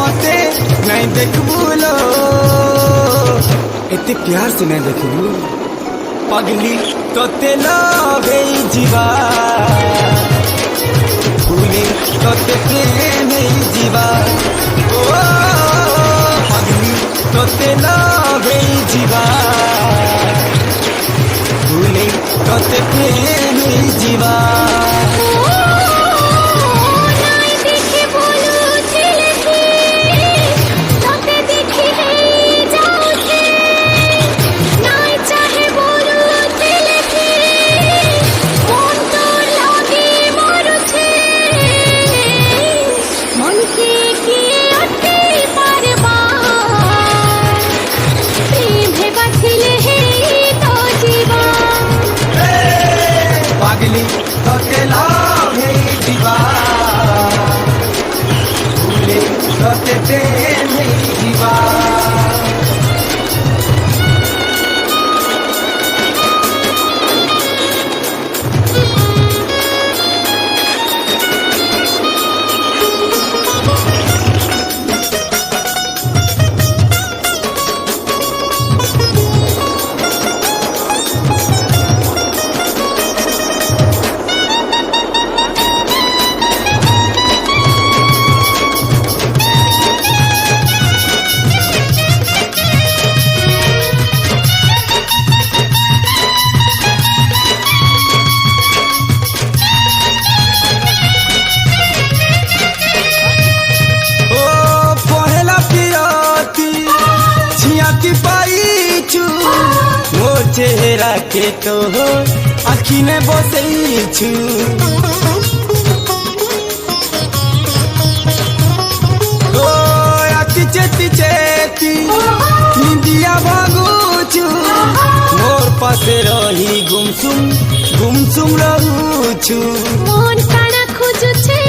मते नहीं देखबुलो एते प्यार से नहीं देखबू पगली तोते लगे जीवा भूले तोते प्रेम जीवा ओ पगली तोते लगे जीवा भूले तोते प्रेम जीवा तोते लागे जीवा भूले तोते प्रेम जीवा चेहरा के तो आखी ने बसैछु ओ आखी चेती चेती निंदिया भागुछु मोर पासे रही गुमसुम रहूछु मन काना खोजुछे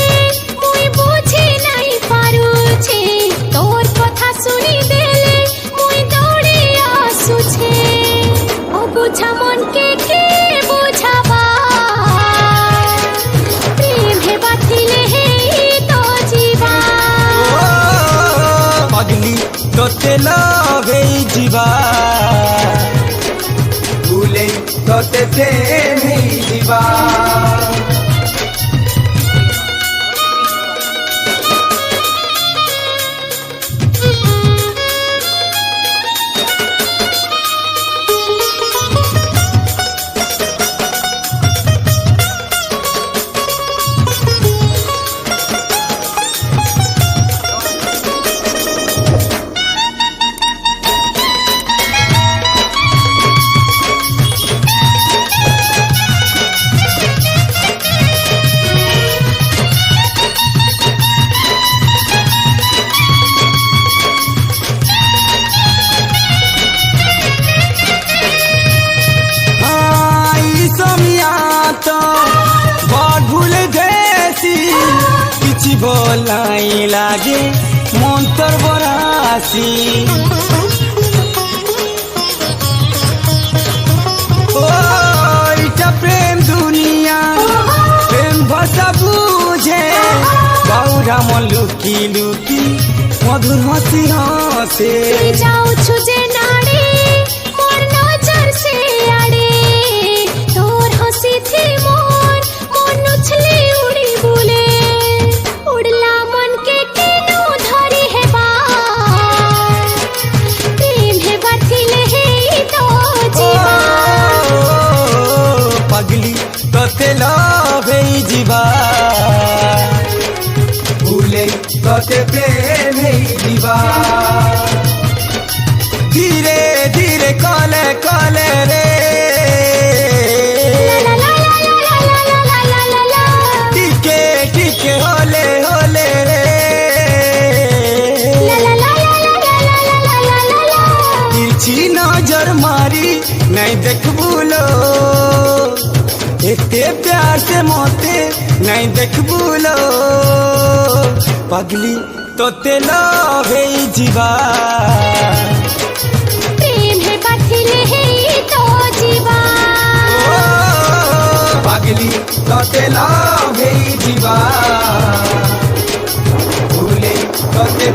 मुई बुझी नहीं पारुछे तोर कथा सुनी देले मुई दौड़ी आसुछे बुझा मन के बुझावा प्रेम है बातिले है तो जीवा पगली तोते लगे जीवा भूले तोते प्रेम जीवा बोलाई लागे मंतर बरासी ओ इटा प्रेम दुनिया प्रेम भाषा बुझे बाउरा मन लुकी लुकी मधुर हसी हसे जाऊ छुजे नाड़ी मोर नजर से आड़े तोर हसी थी मोर मन उछले उड़ी बोले उड़ला मन के केनो धरी है बार प्रेम है बातिले है तो जीवा पगली तोते लगे जीवा भूले तोते प्रेम जीवा धीरे धीरे कले कले रे टिके टिके होले होले रे तिरछी नजर मारी नहीं देखबुलो एते प्यार से मोते नहीं देखबुलो पगली तोते लगे जीवा प्रेम है बातिले है तो जीवा पगली तोते लगे जीवा भूले तोते